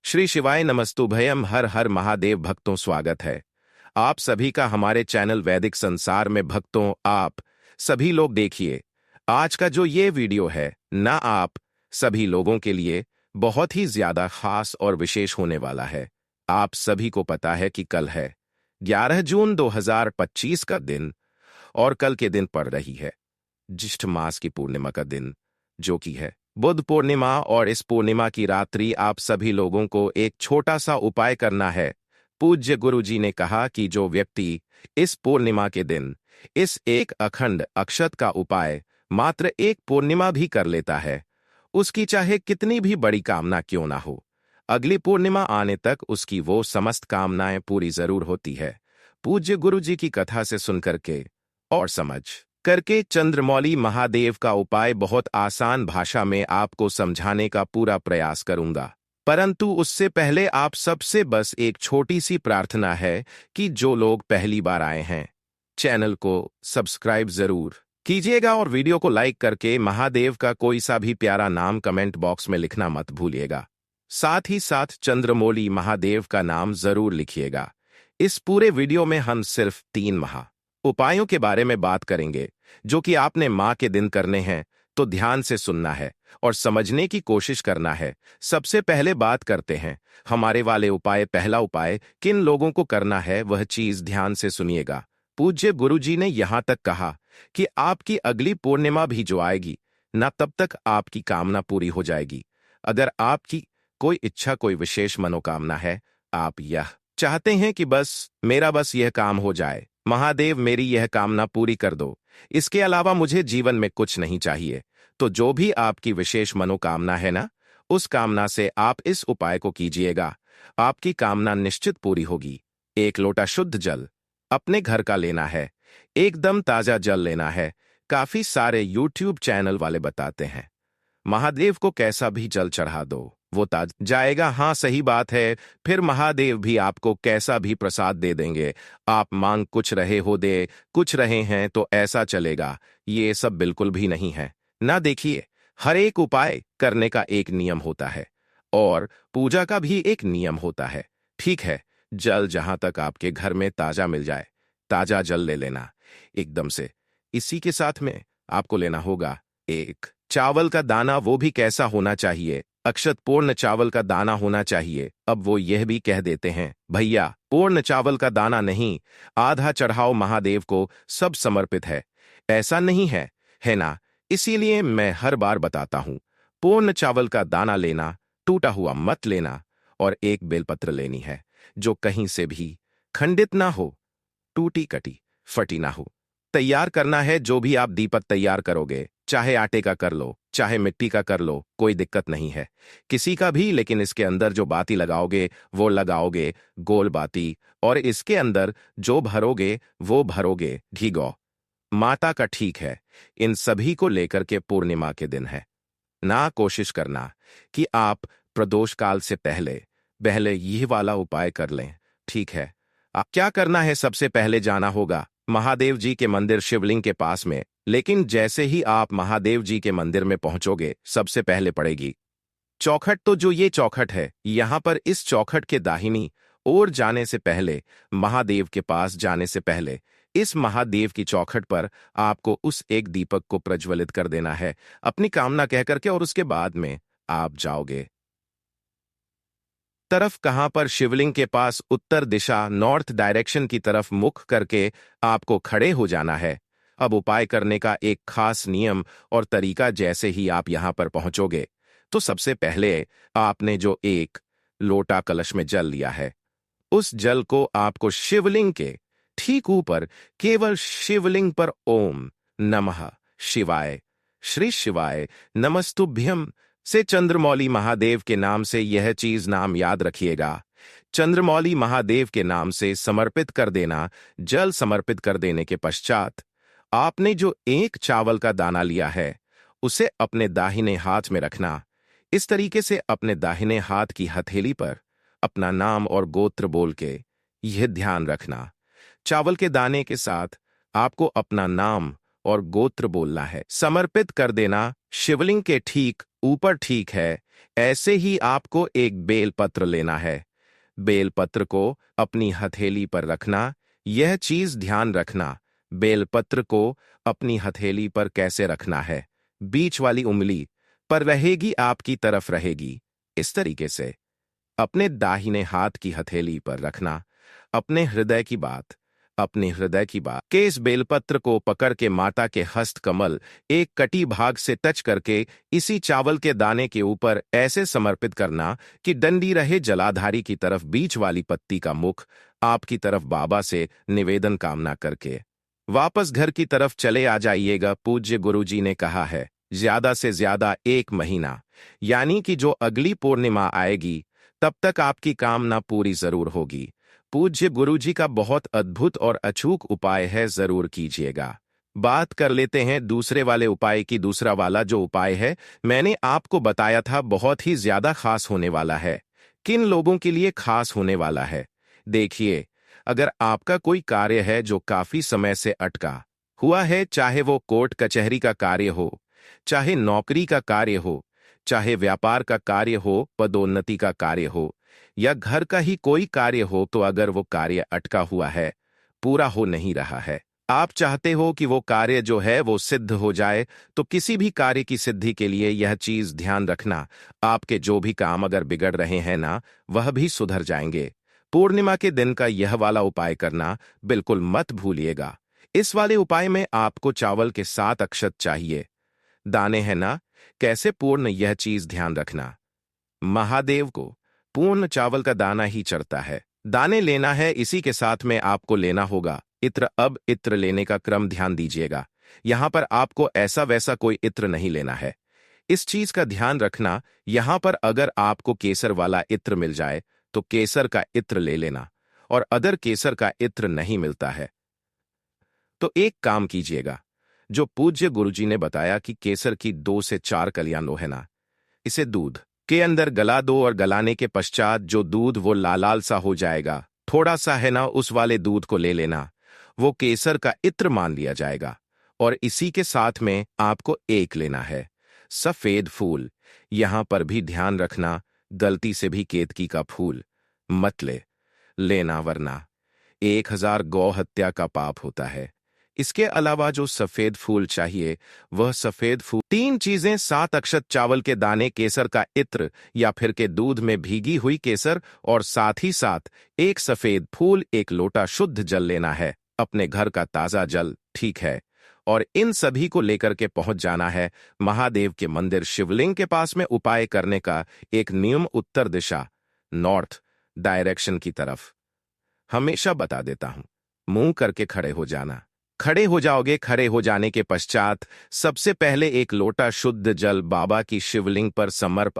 श्री शिवाय नमस्तुभयम। हर हर महादेव भक्तों, स्वागत है आप सभी का हमारे चैनल वैदिक संसार में। भक्तों, आप सभी लोग देखिए, आज का जो ये वीडियो है ना, आप सभी लोगों के लिए बहुत ही ज्यादा खास और विशेष होने वाला है। आप सभी को पता है कि कल है 11 जून 2025 का दिन, और कल के दिन पड़ रही है ज्येष्ठ मास की पूर्णिमा का दिन, जो कि है बुद्ध पूर्णिमा। और इस पूर्णिमा की रात्रि आप सभी लोगों को एक छोटा सा उपाय करना है। पूज्य गुरु जी ने कहा कि जो व्यक्ति इस पूर्णिमा के दिन इस एक अखंड अक्षत का उपाय मात्र एक पूर्णिमा भी कर लेता है, उसकी चाहे कितनी भी बड़ी कामना क्यों ना हो, अगली पूर्णिमा आने तक उसकी वो समस्त कामनाएं पूरी जरूर होती है। पूज्य गुरु जी की कथा से सुनकर के और समझ करके चंद्रमौली महादेव का उपाय बहुत आसान भाषा में आपको समझाने का पूरा प्रयास करूंगा। परंतु उससे पहले आप सबसे बस एक छोटी सी प्रार्थना है कि जो लोग पहली बार आए हैं, चैनल को सब्सक्राइब जरूर कीजिएगा और वीडियो को लाइक करके महादेव का कोई सा भी प्यारा नाम कमेंट बॉक्स में लिखना मत भूलिएगा। साथ ही साथ चंद्रमौली महादेव का नाम जरूर लिखिएगा। इस पूरे वीडियो में हम सिर्फ 3 महा उपायों के बारे में बात करेंगे, जो कि आपने मां के दिन करने हैं, तो ध्यान से सुनना है और समझने की कोशिश करना है। सबसे पहले बात करते हैं हमारे वाले उपाय। पहला उपाय किन लोगों को करना है, वह चीज ध्यान से सुनिएगा। पूज्य गुरुजी ने यहां तक कहा कि आपकी अगली पूर्णिमा भी जो आएगी ना, तब तक आपकी कामना पूरी हो जाएगी। अगर आपकी कोई इच्छा, कोई विशेष मनोकामना है, आप यह चाहते हैं कि बस मेरा बस यह काम हो जाए, महादेव मेरी यह कामना पूरी कर दो, इसके अलावा मुझे जीवन में कुछ नहीं चाहिए, तो जो भी आपकी विशेष मनोकामना है ना, उस कामना से आप इस उपाय को कीजिएगा। आपकी कामना निश्चित पूरी होगी। 1 लोटा शुद्ध जल अपने घर का लेना है, एकदम ताजा जल लेना है। काफी सारे YouTube चैनल वाले बताते हैं महादेव को कैसा भी जल चढ़ा दो, वो ताज जाएगा। हाँ, सही बात है। फिर महादेव भी आपको कैसा भी प्रसाद दे देंगे। आप मांग कुछ रहे हो, दे कुछ रहे हैं, तो ऐसा चलेगा। ये सब बिल्कुल भी नहीं है ना। देखिए, हर एक उपाय करने का एक नियम होता है और पूजा का भी एक नियम होता है। ठीक है, जल जहां तक आपके घर में ताजा मिल जाए, ताजा जल ले लेना एकदम से। इसी के साथ में आपको लेना होगा 1 चावल का दाना, वो भी कैसा होना चाहिए, अक्षत पूर्ण चावल का दाना होना चाहिए। अब वो यह भी कह देते हैं, भैया पूर्ण चावल का दाना नहीं, आधा चढ़ाओ महादेव को, सब समर्पित है। ऐसा नहीं है ना? इसीलिए मैं हर बार बताता हूं, पूर्ण चावल का दाना लेना, टूटा हुआ मत लेना, और एक बेलपत्र लेनी है जो कहीं से भी खंडित ना हो, टूटी कटी फटी ना हो। तैयार करना है जो भी आप दीपक तैयार करोगे, चाहे आटे का कर लो, चाहे मिट्टी का कर लो, कोई दिक्कत नहीं है, किसी का भी। लेकिन इसके अंदर जो बाती लगाओगे वो लगाओगे गोल बाती, और इसके अंदर जो भरोगे वो भरोगे घी गौ माता का। ठीक है, इन सभी को लेकर के पूर्णिमा के दिन है ना, कोशिश करना कि आप प्रदोष काल से पहले पहले यह वाला उपाय कर लें। ठीक है, आप क्या करना है, सबसे पहले जाना होगा महादेव जी के मंदिर शिवलिंग के पास में। लेकिन जैसे ही आप महादेव जी के मंदिर में पहुंचोगे, सबसे पहले पड़ेगी चौखट। तो जो ये चौखट है, यहां पर इस चौखट के दाहिनी ओर जाने से पहले, महादेव के पास जाने से पहले, इस महादेव की चौखट पर आपको उस एक दीपक को प्रज्वलित कर देना है अपनी कामना कह करके, और उसके बाद में आप जाओगे तरफ कहां पर, शिवलिंग के पास उत्तर दिशा नॉर्थ डायरेक्शन की तरफ मुख करके आपको खड़े हो जाना है। अब उपाय करने का एक खास नियम और तरीका, जैसे ही आप यहां पर पहुंचोगे, तो सबसे पहले आपने जो 1 लोटा कलश में जल लिया है, उस जल को आपको शिवलिंग के ठीक ऊपर, केवल शिवलिंग पर ओम नमः शिवाय, श्री शिवाय नमस्तुभ्यम से चंद्रमौली महादेव के नाम से यह चीज नाम याद रखिएगा। चंद्रमौली महादेव के नाम से समर्पित कर देना। जल समर्पित कर देने के पश्चात आपने जो 1 चावल का दाना लिया है, उसे अपने दाहिने हाथ में रखना। इस तरीके से अपने दाहिने हाथ की हथेली पर अपना नाम और गोत्र बोल के यह ध्यान रखना, चावल के दाने के साथ आपको अपना नाम और गोत्र बोलना है, समर्पित कर देना शिवलिंग के ठीक ऊपर। ठीक है, ऐसे ही आपको एक बेलपत्र लेना है। बेलपत्र को अपनी हथेली पर रखना। यह चीज ध्यान रखना, बेलपत्र को अपनी हथेली पर कैसे रखना है? बीच वाली उंगली पर रहेगी, आपकी तरफ रहेगी। इस तरीके से अपने दाहिने हाथ की हथेली पर रखना। अपने हृदय की बात, अपने हृदय की बात के इस बेलपत्र को पकड़ के माता के हस्त कमल एक कटी भाग से टच करके इसी चावल के दाने के ऊपर ऐसे समर्पित करना कि डंडी रहे जलाधारी की तरफ, बीच वाली पत्ती का मुख आपकी तरफ, बाबा से निवेदन कामना करके वापस घर की तरफ चले आ जाइएगा। पूज्य गुरुजी ने कहा है, ज्यादा से ज्यादा 1 महीना, यानी कि जो अगली पूर्णिमा आएगी तब तक आपकी कामना पूरी जरूर होगी। पूज्य गुरुजी का बहुत अद्भुत और अचूक उपाय है, जरूर कीजिएगा। बात कर लेते हैं दूसरे वाले उपाय की। दूसरा वाला जो उपाय है मैंने आपको बताया था, बहुत ही ज्यादा खास होने वाला है। किन लोगों के लिए खास होने वाला है? देखिए, अगर आपका कोई कार्य है जो काफी समय से अटका हुआ है, चाहे वो कोर्ट कचहरी का कार्य हो, चाहे नौकरी का कार्य हो, चाहे व्यापार का कार्य हो, पदोन्नति का कार्य हो, या घर का ही कोई कार्य हो, तो अगर वो कार्य अटका हुआ है, पूरा हो नहीं रहा है, आप चाहते हो कि वो कार्य जो है वो सिद्ध हो जाए, तो किसी भी कार्य की सिद्धि के लिए यह चीज ध्यान रखना, आपके जो भी काम अगर बिगड़ रहे हैं ना, वह भी सुधर जाएंगे। पूर्णिमा के दिन का यह वाला उपाय करना बिल्कुल मत भूलिएगा। इस वाले उपाय में आपको चावल के 7 अक्षत चाहिए, दाने हैं ना। कैसे पूर्ण, यह चीज ध्यान रखना, महादेव को पूर्ण चावल का दाना ही चढ़ता है। दाने लेना है, इसी के साथ में आपको लेना होगा इत्र। अब इत्र लेने का क्रम ध्यान दीजिएगा, यहां पर आपको ऐसा वैसा कोई इत्र नहीं लेना है। इस चीज का ध्यान रखना, यहां पर अगर आपको केसर वाला इत्र मिल जाए तो केसर का इत्र ले लेना, और अदर केसर का इत्र नहीं मिलता है तो एक काम कीजिएगा, जो पूज्य गुरुजी ने बताया कि केसर की 2 से 4 कलियां लो है ना, इसे दूध के अंदर गला दो, और गलाने के पश्चात जो दूध वो लाल लाल सा हो जाएगा, थोड़ा सा है ना, उस वाले दूध को ले लेना, वो केसर का इत्र मान लिया जाएगा। और इसी के साथ में आपको एक लेना है सफेद फूल। यहां पर भी ध्यान रखना, गलती से भी केतकी का फूल मत लेना, वरना 1000 गौ हत्या का पाप होता है। इसके अलावा जो सफेद फूल चाहिए, वह सफेद फूल 3 चीजें: 7 अक्षत चावल के दाने, केसर का इत्र या फिर के दूध में भीगी हुई केसर, और साथ ही साथ एक सफेद फूल, 1 लोटा शुद्ध जल लेना है, अपने घर का ताजा जल, ठीक है। और इन सभी को लेकर के पहुंच जाना है महादेव के मंदिर शिवलिंग के पास में। उपाय करने का एक नियम, उत्तर दिशा, नॉर्थ डायरेक्शन की तरफ हमेशा बता देता हूं। मुंह करके खड़े हो जाना। खड़े हो जाओगे, खड़े हो जाने के पश्चात सबसे पहले 1 लोटा शुद्ध जल बाबा की शिवलिंग पर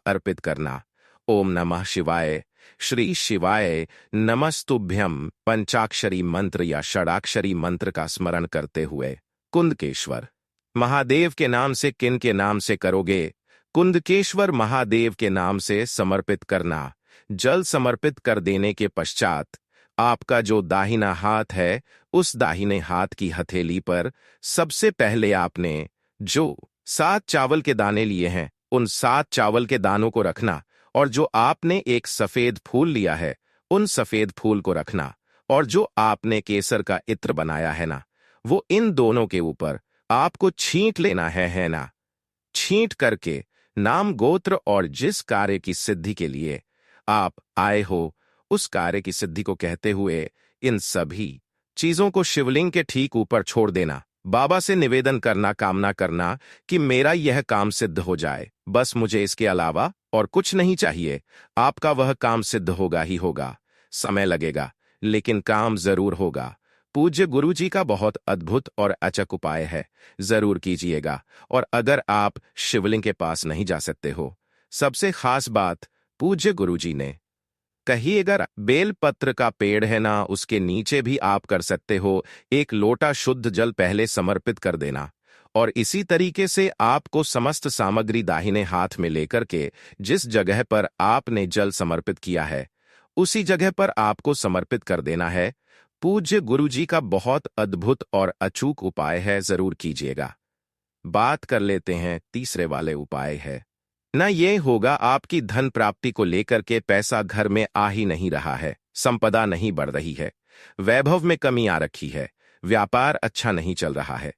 अर्पित करना। ओम नमः शिवाय, श्री शिवाय नमस्तुभ्यम पंचाक्षरी मंत्र या षडाक्षरी मंत्र का स्मरण करते हुए कुंदकेश्वर महादेव के नाम से, किन के नाम से करोगे? कुंदकेश्वर महादेव के नाम से समर्पित करना। जल समर्पित कर देने के पश्चात आपका जो दाहिना हाथ है, उस दाहिने हाथ की हथेली पर सबसे पहले आपने जो 7 चावल के दाने लिए हैं, उन 7 चावल के दानों को रखना, और जो आपने एक सफेद फूल लिया है, उन सफेद फूल को रखना, और जो आपने केसर का इत्र बनाया है ना, वो इन दोनों के ऊपर आपको छींट लेना है ना। छींट करके नाम, गोत्र और जिस कार्य की सिद्धि के लिए आप आए हो, उस कार्य की सिद्धि को कहते हुए इन सभी चीजों को शिवलिंग के ठीक ऊपर छोड़ देना। बाबा से निवेदन करना, कामना करना कि मेरा यह काम सिद्ध हो जाए, बस मुझे इसके अलावा और कुछ नहीं चाहिए। आपका वह काम सिद्ध होगा ही होगा, समय लगेगा लेकिन काम जरूर होगा। पूज्य गुरुजी का बहुत अद्भुत और अचक उपाय है, जरूर कीजिएगा। और अगर आप शिवलिंग के पास नहीं जा सकते हो, सबसे खास बात पूज्य गुरुजी ने कही, अगर बेल पत्र का पेड़ है ना, उसके नीचे भी आप कर सकते हो। 1 लोटा शुद्ध जल पहले समर्पित कर देना, और इसी तरीके से आपको समस्त सामग्री दाहिने हाथ में लेकर के जिस जगह पर आपने जल समर्पित किया है, उसी जगह पर आपको समर्पित कर देना है। पूज्य गुरुजी का बहुत अद्भुत और अचूक उपाय है, जरूर कीजिएगा। बात कर लेते हैं तीसरे वाले उपाय है ना ये होगा आपकी धन प्राप्ति को लेकर के पैसा घर में आ ही नहीं रहा है, संपदा नहीं बढ़ रही है, वैभव में कमी आ रखी है, व्यापार अच्छा नहीं चल रहा है,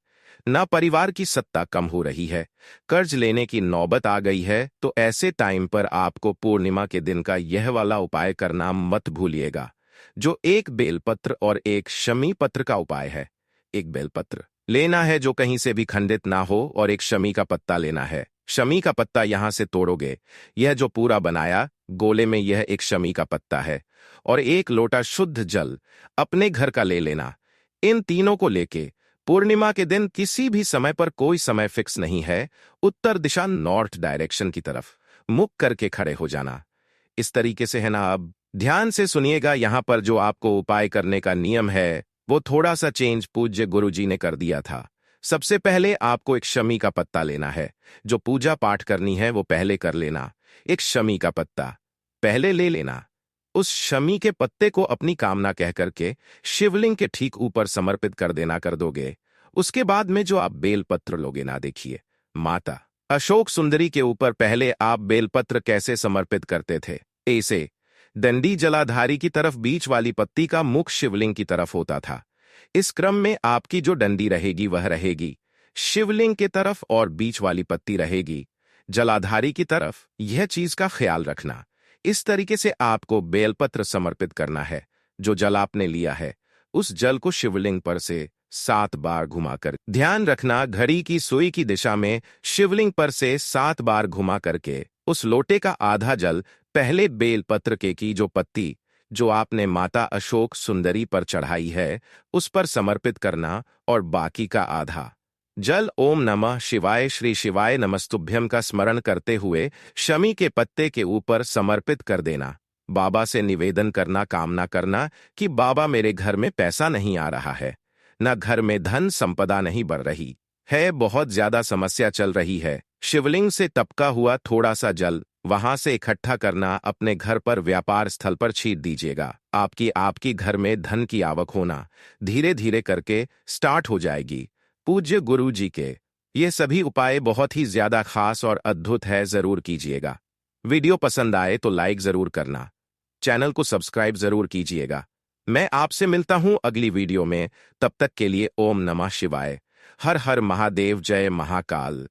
ना परिवार की सत्ता कम हो रही है, कर्ज लेने की नौबत आ गई है। तो ऐसे टाइम पर आपको पूर्णिमा के दिन का यह वाला उपाय करना मत भूलिएगा, जो एक बेलपत्र और एक शमी पत्र का उपाय है। एक बेलपत्र लेना है जो कहीं से भी खंडित ना हो, और एक शमी का पत्ता लेना है। शमी का पत्ता यहां से तोड़ोगे, यह जो पूरा बनाया गोले में यह एक शमी का पत्ता है, और एक लोटा शुद्ध जल अपने घर का ले लेना। इन तीनों को लेके पूर्णिमा के दिन किसी भी समय पर, कोई समय फिक्स नहीं है, उत्तर दिशा नॉर्थ डायरेक्शन की तरफ मुख करके खड़े हो जाना। इस तरीके से है ना। अब ध्यान से सुनिएगा, यहां पर जो आपको उपाय करने का नियम है वो थोड़ा सा चेंज पूज्य गुरुजी ने कर दिया था। सबसे पहले आपको एक शमी का पत्ता लेना है। जो पूजा पाठ करनी है वो पहले कर लेना। एक शमी का पत्ता पहले ले लेना। उस शमी के पत्ते को अपनी कामना कह करके शिवलिंग के ठीक ऊपर समर्पित कर देना, कर दोगे। उसके बाद में जो आप बेलपत्र लोगे ना, देखिए माता अशोक सुंदरी के ऊपर पहले आप बेलपत्र कैसे समर्पित करते थे, ऐसे डंडी जलाधारी की तरफ बीच वाली पत्ती का मुख शिवलिंग की तरफ होता था। इस क्रम में आपकी जो डंडी रहेगी वह रहेगी शिवलिंग की तरफ, और बीच वाली पत्ती रहेगी जलाधारी की तरफ। यह चीज का ख्याल रखना। इस तरीके से आपको बेलपत्र समर्पित करना है। जो जल आपने लिया है उस जल को शिवलिंग पर से 7 बार घुमाकर, ध्यान रखना घड़ी की सुई की दिशा में शिवलिंग पर से 7 बार घुमा करके उस लोटे का आधा जल पहले बेलपत्र के की जो पत्ती जो आपने माता अशोक सुंदरी पर चढ़ाई है उस पर समर्पित करना, और बाकी का आधा जल ओम नमः शिवाय श्री शिवाय नमस्तुभ्यम का स्मरण करते हुए शमी के पत्ते के ऊपर समर्पित कर देना। बाबा से निवेदन करना, कामना करना कि बाबा मेरे घर में पैसा नहीं आ रहा है, न घर में धन संपदा नहीं बढ़ रही है, बहुत ज्यादा समस्या चल रही है। शिवलिंग से टपका हुआ थोड़ा सा जल वहां से इकट्ठा करना, अपने घर पर व्यापार स्थल पर छीट दीजिएगा। आपकी घर में धन की आवक होना धीरे धीरे करके स्टार्ट हो जाएगी। पूज्य गुरु जी के ये सभी उपाय बहुत ही ज्यादा खास और अद्भुत है, जरूर कीजिएगा। वीडियो पसंद आए तो लाइक जरूर करना, चैनल को सब्सक्राइब जरूर कीजिएगा। मैं आपसे मिलता हूं अगली वीडियो में, तब तक के लिए ओम नमः शिवाय, हर हर महादेव, जय महाकाल।